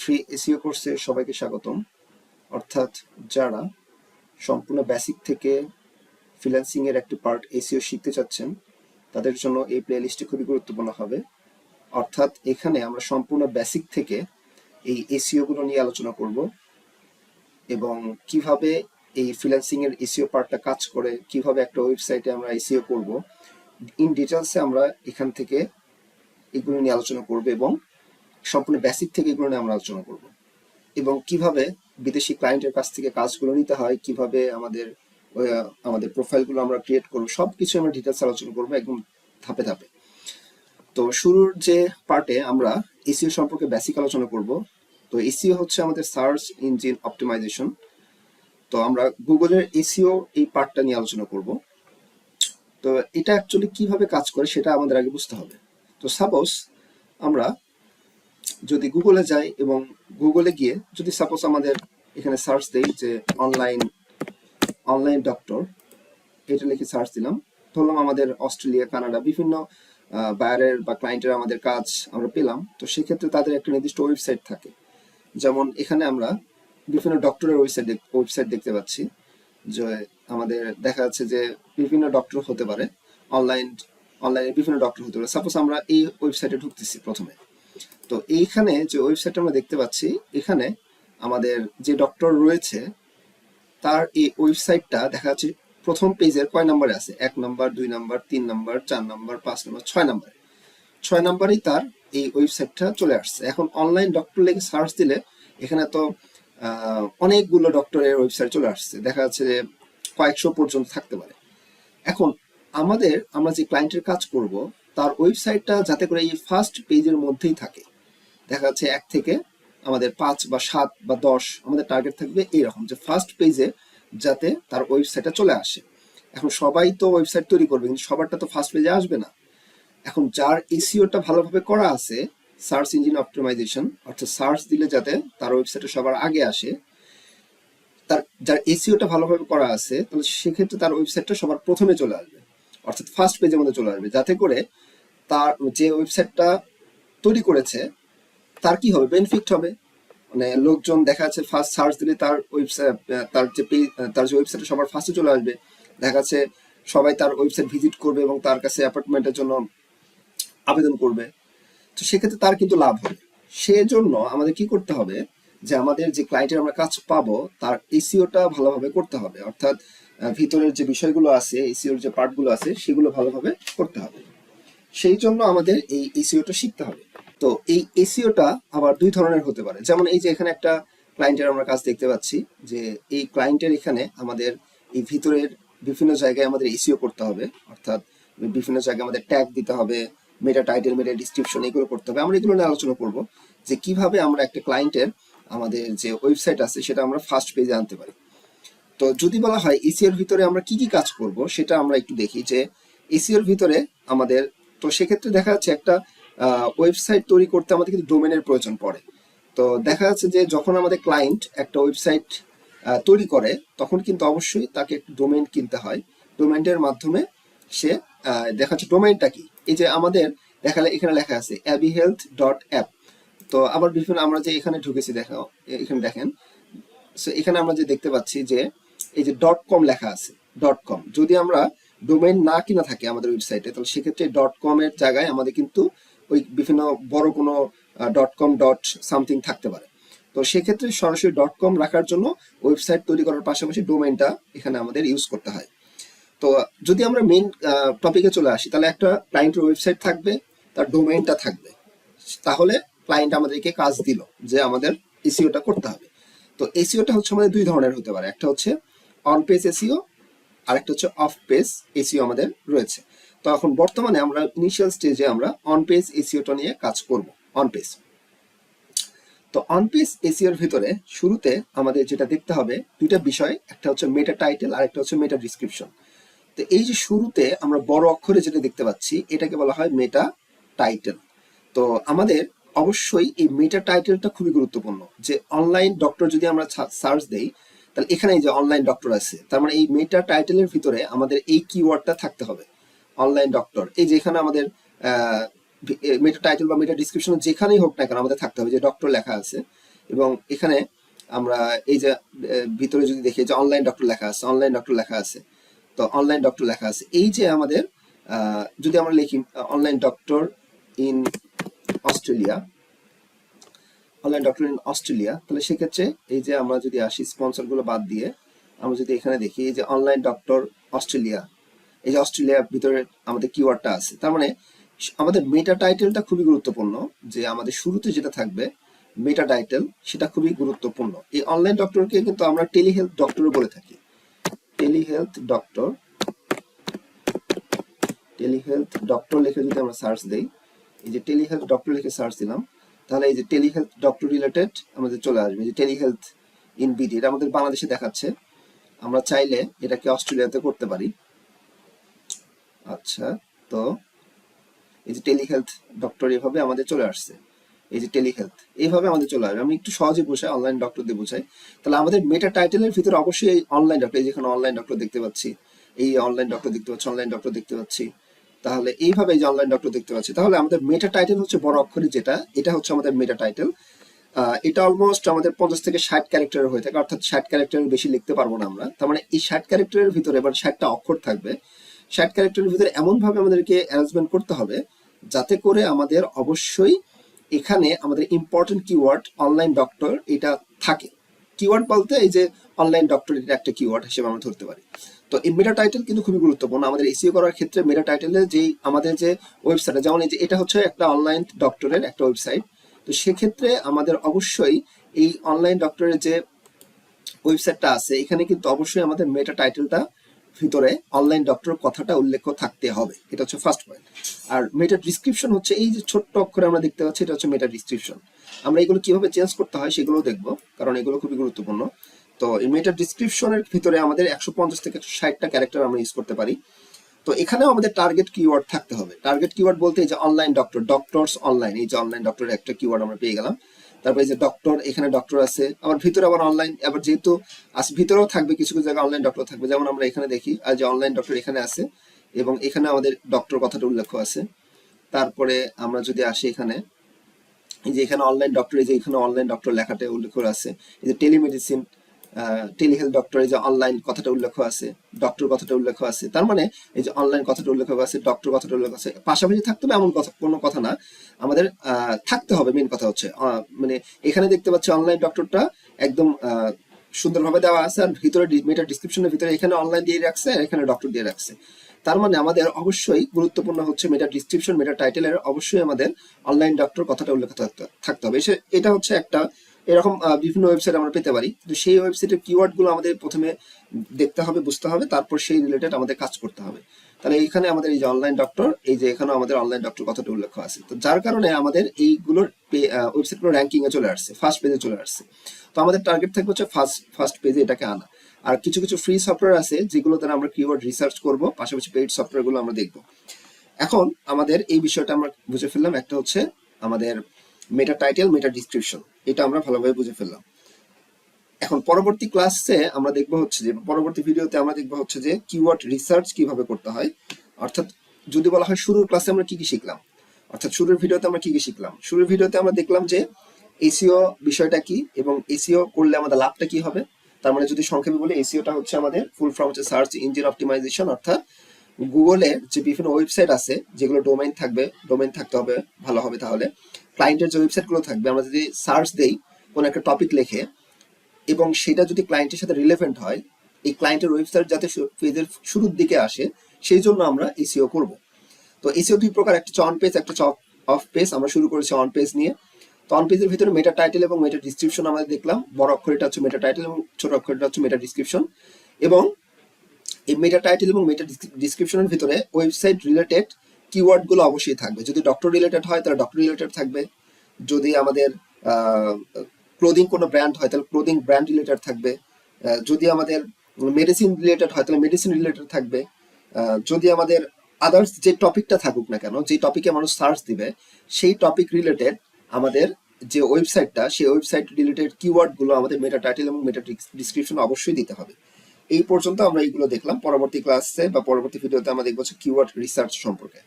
Free SEO কোর্সে সবাইকে স্বাগতম। অর্থাৎ যারা সম্পূর্ণ বেসিক থেকে ফ্রিল্যান্সিং এর একটি পার্ট এসইও শিখতে চাচ্ছেন তাদের জন্য এই প্লে লিস্টটি খুবই গুরুত্বপূর্ণ হবে। অর্থাৎ এখানে আমরা সম্পূর্ণ বেসিক থেকে এই এসইও গুলো নিয়ে আলোচনা করব এবং কিভাবে এই ফ্রিল্যান্সিং এর এসইও পার্টটা কাজ করে, কিভাবে একটা ওয়েবসাইটে আমরা এসইও করব, ইন ডিটেলসে আমরা এখান থেকে এগুলো নিয়ে আলোচনা করব এবং সম্পূর্ণ বেসিক থেকে এগুলো নিয়ে আমরা আলোচনা করব এবং কিভাবে বিদেশি ক্লায়েন্টের কাছ থেকে কাজগুলো নিতে হয়, কিভাবে আমাদের প্রোফাইলগুলো আমরা ক্রিয়েট করবো, সবকিছু আমরা ডিটেলস আলোচনা করবো একদম ধাপে ধাপে। তো শুরুর যে পার্টে আমরা এসইও সম্পর্কে বেসিক আলোচনা করব। তো এসইও হচ্ছে আমাদের সার্চ ইঞ্জিন অপটিমাইজেশন। তো আমরা গুগলের এসইও এই পার্টটা নিয়ে আলোচনা করব। তো এটা অ্যাকচুয়ালি কিভাবে কাজ করে সেটা আমাদের আগে বুঝতে হবে। তো সাপোজ আমরা যদি গুগলে যাই এবং গুগলে গিয়ে যদি সাপোজ আমাদের এখানে সার্চ দেই যে অনলাইন ডক্টর, এটা লিখে সার্চ দিলাম, ধরলাম আমাদের অস্ট্রেলিয়া, কানাডা বিভিন্ন বায়ারের বা ক্লায়েন্টের আমাদের কাজ আমরা পেলাম। তো সেক্ষেত্রে তাদের একটা নির্দিষ্ট ওয়েবসাইট থাকে, যেমন এখানে আমরা বিভিন্ন ডক্টরের ওয়েবসাইট দেখতে পাচ্ছি, যে আমাদের দেখা যাচ্ছে যে বিভিন্ন ডক্টর হতে পারে, অনলাইনে বিভিন্ন ডক্টর হতে পারে। সাপোজ আমরা এই ওয়েবসাইটে ঢুকতেছি প্রথমে। তো এইখানে যে ওয়েবসাইটটা আমরা দেখতে পাচ্ছি, এখানে আমাদের যে ডক্টর রয়েছে তার এই ওয়েবসাইটটা দেখা যাচ্ছে প্রথম পেজের কয় নম্বরে আছে, 1 নম্বর, 2 নম্বর, 3 নম্বর, 4 নম্বর, 5 নম্বর, 6 নম্বরে। 6 নম্বরেই তার এই ওয়েবসাইটটা চলে আসছে। এখন অনলাইন ডক্টর লিখে সার্চ দিলে এখানে তো অনেকগুলো ডক্টরের ওয়েবসাইট চলে আসছে, দেখা যাচ্ছে যে কয়েকশো পর্যন্ত থাকতে পারে। এখন আমরা যে ক্লায়েন্টের কাজ করব তার ওয়েবসাইটটা যাতে করে এই ফার্স্ট পেজের মধ্যেই থাকে, দেখা যাচ্ছে 1 থেকে আমাদের 5 বা 7 বা 10 আমাদের টার্গেট থাকবে এইরকম, যে ফার্স্ট পেজে যাতে তার ওয়েবসাইটটা চলে আসে। এখন সবাই তো ওয়েবসাইট তৈরি করবে, কিন্তু সবারটা তো ফার্স্ট পেজে আসবে না। এখন যার এসইওটা ভালোভাবে করা আছে, সার্চ ইঞ্জিন অপটিমাইজেশন, অর্থাৎ সার্চ দিলে যাতে তার ওয়েবসাইটে সবার আগে আসে, যার এসইওটা ভালোভাবে করা আছে, তাহলে সেক্ষেত্রে তার ওয়েবসাইটটা সবার প্রথমে চলে আসবে, অর্থাৎ ফার্স্ট পেজের মধ্যে চলে আসবে, যাতে করে তার যে ওয়েবসাইটটা তৈরি করেছে তার কি হবে, বেনিফিট হবে। মানে লোকজন দেখা যাচ্ছে ফার্স্ট সার্চ দিলে তার ওয়েবসাইট, তার যে ওয়েবসাইটে সবার ফার্স্টে চলে আসবে, দেখা যাচ্ছে সবাই তার ওয়েবসাইট ভিজিট করবে এবং তার কাছে অ্যাপার্টমেন্টের জন্য আবেদন করবে। তো সেক্ষেত্রে তার কিন্তু লাভ হবে। সেজন্য আমাদের কি করতে হবে, যে আমাদের যে ক্লায়েন্টের আমরা কাজ পাবো তার এসইওটা ভালোভাবে করতে হবে, অর্থাৎ ভিতরের যে বিষয়গুলো আছে, এসইওর যে পার্টগুলো আছে সেগুলো ভালোভাবে করতে হবে। সেই জন্য আমাদের এই এসইওটা শিখতে হবে। তো এই এসইওটা আবার 2 ধরনের হতে পারে। যেমন এই যে এখানে একটা ক্লায়েন্টের আমরা কাজ দেখতে পাচ্ছি, যে এই ক্লায়েন্টের এখানে আমাদের এই ভিতরের বিভিন্ন জায়গায় আমাদের এসইও করতে হবে, অর্থাৎ বিভিন্ন জায়গায় আমাদের ট্যাগ দিতে হবে, মেটা টাইটেল, মেটা ডিসক্রিপশন, এগুলো করতে হবে। আমরা এগুলো নিয়ে আলোচনা করব যে কিভাবে আমরা একটা ক্লায়েন্টের আমাদের যে ওয়েবসাইট আছে সেটা আমরা ফার্স্ট পেজে আনতে পারি। তো যদি বলা হয় এসইওর ভিতরে আমরা কি কি কাজ করব, সেটা আমরা একটু দেখি যে এসইওর ভিতরে আমাদের, তো সেক্ষেত্রে দেখা যাচ্ছে একটা ওয়েবসাইট তৈরি করতে আমাদের কিন্তু ডোমেনের প্রয়োজন পড়ে। তো দেখা যাচ্ছে যে যখন আমাদের ক্লায়েন্ট একটা ওয়েবসাইট তৈরি করে তখন কিন্তু অবশ্যই তাকে একটা ডোমেইন কিনতে হয়। ডোমেইনের মাধ্যমে সে দেখা যাচ্ছে ডোমেইনটা কি, এই যে আমাদের এখানে লেখা আছে abihealth.app। তো আবার বিভিন্ন আমরা যে এখানে ঢুকেছি, এখানে দেখেন, এখানে আমরা যে দেখতে পাচ্ছি যে এই যে .com লেখা আছে, .com যদি আমরা ডোমেইন না কিনা থাকে আমাদের ওয়েবসাইটে, তাহলে সেক্ষেত্রে .com এর জায়গায় আমাদের কিন্তু ওই বিভিন্ন বড় কোনো .com সামথিং থাকতে পারে। তো সেক্ষেত্রে সরাসরি .com রাখার জন্য ওয়েবসাইট তৈরি করার পাশাপাশি ডোমেইনটা এখানে আমাদের ইউজ করতে হয়। তো যদি আমরা মেইন টপিকে চলে আসি, তাহলে একটা ক্লায়েন্টের ওয়েবসাইট থাকবে, তার ডোমেইনটা থাকবে, তাহলে ক্লায়েন্ট আমাদেরকে কাজ দিল যে আমাদের এসইওটা করতে হবে। তো এসইওটা হচ্ছে আমাদের 2 ধরনের হতে পারে, একটা হচ্ছে অন পেজ এসইও, আর একটা হচ্ছে অফ পেজ এসইও আমাদের রয়েছে। তো এখন বর্তমানে আমরা ইনিশিয়াল স্টেজে আমরা অন পেজ এসইওটা নিয়ে কাজ করব। অন পেজ, তো অন পেজ এসইওর ভিতরে শুরুতে আমাদের যেটা দেখতে হবে 2টা বিষয়, একটা হচ্ছে মেটা টাইটেল আর একটা হচ্ছে মেটা ডিসক্রিপশন। তো এই যে শুরুতে আমরা বড় অক্ষরে যেটা দেখতে পাচ্ছি এটাকে বলা হয় মেটা টাইটেল। তো আমাদের অবশ্যই এই মেটা টাইটেলটা খুবই গুরুত্বপূর্ণ, যে অনলাইন ডক্টর যদি আমরা সার্চ দেই, তাহলে এখানে যে অনলাইন ডক্টর আছে, তার মানে এই মেটা টাইটেলের ভিতরে আমাদের এই কিওয়ার্ডটা থাকতে হবে, অনলাইন ডক্টর। এই যে এখানে আমাদের মেটা টাইটেল বা মেটা ডিসক্রিপশন যেখানেই হোক না কেন আমাদের থাকতে হবে যে ডক্টর লেখা আছে, এবং এখানে আমরা এই যে ভিতরে যদি দেখি যে অনলাইন ডক্টর লেখা আছে, অনলাইন ডক্টর লেখা আছে, তো অনলাইন ডক্টর লেখা আছে। এই যে আমাদের যদি আমরা লিখি online doctor in Australia, online doctor in Australia, তাহলে সেক্ষেত্রে এই যে আমরা যদি আসি স্পন্সর গুলো বাদ দিয়ে আমরা যদি এখানে দেখি এই যে অনলাইন ডক্টর অস্ট্রেলিয়া, এই যে অস্ট্রেলিয়ার ভিতরে আমাদের কিওয়ার্ডটা আছে। তার মানে আমাদের মেটা টাইটেলটা খুবই গুরুত্বপূর্ণ, যে আমাদের শুরুতে যেটা থাকবে মেটা টাইটেল সেটা খুবই গুরুত্বপূর্ণ। এই অনলাইন ডক্টরকে কিন্তু আমরা টেলিহেলথ ডক্টর বলে থাকি। টেলিহেলথ ডক্টর, টেলিহেলথ ডক্টর লিখে যদি আমরা সার্চ দেই, এই যে টেলিহেলথ ডক্টর লিখে সার্চ দিলাম, তাহলে এই যে টেলিহেলথ ডক্টর রিলেটেড আমাদের চলে আসবে। যে টেলিহেলথ ইন বিডি, এটা আমাদের বাংলাদেশে দেখাচ্ছে, আমরা চাইলে এটাকে অস্ট্রেলিয়াতে করতে পারি। আচ্ছা, তো এই যে টেলিহেলথ ডক্টর এভাবে আমাদের চলে আসছে, এই যে টেলিহেলথ এইভাবে আমাদের চলে আসবে। আমি একটু সহজে বোঝাই, অনলাইন ডক্টর দিয়ে বোঝাই। তাহলে আমাদের মেটা টাইটেলের ভিতরে অবশ্যই এই অনলাইন ডক্টর, এই যেখানে অনলাইন ডক্টর দেখতে পাচ্ছি, এই অনলাইন ডক্টর দেখতে পাচ্ছি, অনলাইন ডক্টর দেখতে পাচ্ছি, তাহলে এইভাবে এই যে অনলাইন ডক্টর দেখতে পাচ্ছি, তাহলে আমাদের মেটা টাইটেল হচ্ছে বড় অক্ষরে যেটা, এটা হচ্ছে আমাদের মেটা টাইটেল। এটা অলমোস্ট আমাদের 50 থেকে 60 ক্যারেক্টারের হয়ে থাকে, অর্থাৎ 60 ক্যারেক্টারের বেশি লিখতে পারবো না আমরা। তার মানে এই 60 ক্যারেক্টারের ভিতরে এবার 60টা অক্ষর থাকবে। 60 ক্যারেক্টারের ভিতরে এমন ভাবে আমাদেরকে অ্যারেঞ্জমেন্ট করতে হবে যাতে করে আমাদের অবশ্যই এখানে আমাদের ইম্পর্টেন্ট কিওয়ার্ড অনলাইন ডক্টর এটা থাকে। কিওয়ার্ড বলতে এই যে অনলাইন ডক্টর, এটা একটা কিওয়ার্ড হিসেবে আমরা ধরতে পারি। তো এই মেটা টাইটেল কিন্তু খুবই গুরুত্বপূর্ণ আমাদের এসইও করার ক্ষেত্রে। মেটা টাইটেলের যেই আমাদের যে ওয়েবসাইট, যেমন এই যে এটা হচ্ছে একটা অনলাইন ডক্টরের একটা ওয়েবসাইট, তো সেক্ষেত্রে আমাদের অবশ্যই এই অনলাইন ডক্টরের যে ওয়েবসাইটটা আছে এখানে কিন্তু অবশ্যই আমাদের মেটা টাইটেলটা ভিতরে অনলাইন ডক্টর কথাটা উল্লেখ থাকতে হবে। এটা হচ্ছে ফার্স্ট পয়েন্ট। আর মেটা ডিসক্রিপশন হচ্ছে এই যে ছোট্ট অক্ষরে আমরা দেখতে পাচ্ছি, এটা হচ্ছে মেটা ডিসক্রিপশন। আমরা এগুলো কিভাবে চেঞ্জ করতে হয় সেগুলো দেখবো, কারণ এগুলো খুবই গুরুত্বপূর্ণ। তো এই মেটা ডিসক্রিপশনের ভিতরে আমাদের 150 থেকে 160টা ক্যারেক্টার আমরা ইউজ করতে পারি। তো এখানেও আমাদের টার্গেট কিওয়ার্ড থাকতে হবে। টার্গেট কিওয়ার্ড বলতে এই যে অনলাইন ডক্টর, ডক্টরস অনলাইন, এই যে অনলাইন ডক্টরের একটা কিওয়ার্ড আমরা পেয়ে গেলাম। তারপরে এই যে ডক্টর, এখানে ডক্টর আছে, আবার ভিতরে আবার অনলাইন, আবার যেহেতু ভিতরেও থাকবে কিছু কিছু জায়গায় অনলাইন ডক্টর থাকবে, যেমন আমরা এখানে দেখি আর যে অনলাইন ডক্টর এখানে আছে এবং এখানে আমাদের ডক্টর কথাটা উল্লেখ আছে। তারপরে আমরা যদি আসি এখানে, এই যে এখানে অনলাইন ডক্টর, এই যে এখানে অনলাইন ডক্টর লেখাটা উল্লেখ আছে। এই যে টেলিমেডিসিন, টেলিহেলথ ডক্টর, এই যে অনলাইন কথাটা উল্লেখ আছে, ডক্টর কথাটা উল্লেখ আছে। তার মানে এই যে অনলাইন কথাটা উল্লেখ আছে, ডক্টর কথাটা উল্লেখ আছে, পাশাপাশি থাকতে হবে এমন কথা কোনো কথা না, আমাদের থাকতে হবে। মেন কথা হচ্ছে মানে এখানে দেখতে পাচ্ছি অনলাইন ডক্টরটা একদম সুন্দরভাবে দেওয়া আছে, আর ভিতরে মেটা ডিসক্রিপশনের ভিতরে এখানে অনলাইন দিয়ে রাখছে আর এখানে ডক্টর দিয়ে রাখছে। তার মানে আমাদের অবশ্যই গুরুত্বপূর্ণ হচ্ছে মেটা ডিসক্রিপশন, মেটা টাইটেলের অবশ্যই আমাদের অনলাইন ডক্টর কথাটা উল্লেখ থাকতে হবে। এটা হচ্ছে একটা এরকম বিভিন্ন ওয়েবসাইট আমরা পেতে পারি, কিন্তু সেই ওয়েবসাইটের কিওয়ার্ড গুলো আমাদের প্রথমে দেখতে হবে, বুঝতে হবে, তারপর সেই রিলেটেড আমাদের কাজ করতে হবে। তাহলে এখানে আমাদের এই যে অনলাইন ডক্টর, এই যে এখানে আমাদের অনলাইন ডক্টর কথাটা উল্লেখ আছে, তো যার কারণে আমাদের এইগুলোর ওয়েবসাইটগুলো র্যাঙ্কিং এ চলে আসছে, ফার্স্ট পেজে চলে আসছে। তো আমাদের টার্গেট থাকবে হচ্ছে ফার্স্ট পেজে এটাকে আনা। আর কিছু কিছু ফ্রি সফটওয়্যার আছে যেগুলো দ্বারা আমরা কিওয়ার্ড রিসার্চ করব, পাশাপাশি পেইড সফটওয়্যার গুলো আমরা দেখবো। এখন আমাদের এই বিষয়টা আমরা বুঝে ফেললাম, একটা হচ্ছে আমাদের মেটা টাইটেল, মেটা ডিসক্রিপশন, এটা আমরা ভালোভাবে বুঝে ফেললাম। এখন পরবর্তী ক্লাসে আমরা দেখবো হচ্ছে যে, পরবর্তী ভিডিওতে আমরা দেখবো হচ্ছে যে কিওয়ার্ড রিসার্চ কিভাবে করতে হয়। অর্থাৎ যদি বলা হয় শুরুর ক্লাসে আমরা কি কি শিখলাম, অর্থাৎ শুরুর ভিডিওতে আমরা কি কি শিখলাম। শুরুর ভিডিওতে আমরা দেখলাম যে এসইও বিষয়টা কি এবং এসইও করলে আমাদের লাভটা কি হবে। তার মানে যদি সংক্ষেপে বলি, এসইওটা হচ্ছে আমাদের ফুল ফর্ম হচ্ছে সার্চ ইঞ্জিন অপটিমাইজেশন, অর্থাৎ গুগলের যে বিভিন্ন ওয়েবসাইট আছে যেগুলো ডোমেইন থাকবে, ডোমেইন থাকতে হবে ভালো হবে, তাহলে ক্লায়েন্টের যে ওয়েবসাইটগুলো থাকবে আমরা যদি সার্চ দেই কোন একটা টপিক লিখে এবং সেটা যদি ক্লায়েন্টের সাথে রিলেভেন্ট হয়, এই ক্লায়েন্টের ওয়েবসাইট যাতে পেজের শুরুর দিকে আসে সেই জন্য আমরা এসইও করব। তো এসইও দুই প্রকার, একটা অন পেজ, একটা অফ পেজ। আমরা শুরু করেছি অন পেজ নিয়ে। তো অন পেজের ভিতরে মেটা টাইটেল এবং মেটা ডিসক্রিপশন আমরা দেখলাম, বড় অক্ষরটা হচ্ছে মেটা টাইটেল এবং ছোট অক্ষরটা হচ্ছে মেটা ডিসক্রিপশন। এবং এই মেটা টাইটেল এবং মেটা ডিসক্রিপশনের ভিতরে ওয়েবসাইট রিলেটেড কিওয়ার্ড গুলো অবশ্যই থাকবে। যদি ডক্টর রিলেটেড হয় তাহলে ডক্টর রিলেটেড থাকবে, যদি আমাদের ক্লোদিং কোনো ব্র্যান্ড হয় তাহলে ক্লোদিং ব্র্যান্ড রিলেটেড থাকবে, যদি আমাদের মেডিসিন রিলেটেড হয় তাহলে মেডিসিন রিলেটেড থাকবে, যদি আমাদের আদার্স যে টপিকটা থাকুক না কেন, যে টপিকে মানুষ সার্চ দিবে সেই টপিক রিলেটেড আমাদের যে ওয়েবসাইটটা, সেই ওয়েবসাইট রিলেটেড কিওয়ার্ড গুলো আমাদের মেটা টাইটেল এবং মেটা ডিসক্রিপশন অবশ্যই দিতে হবে। এই পর্যন্ত আমরা এইগুলো দেখলাম। পরবর্তী ক্লাসে বা পরবর্তী ভিডিওতে আমরা দেখবো কিওয়ার্ড রিসার্চ সম্পর্কে।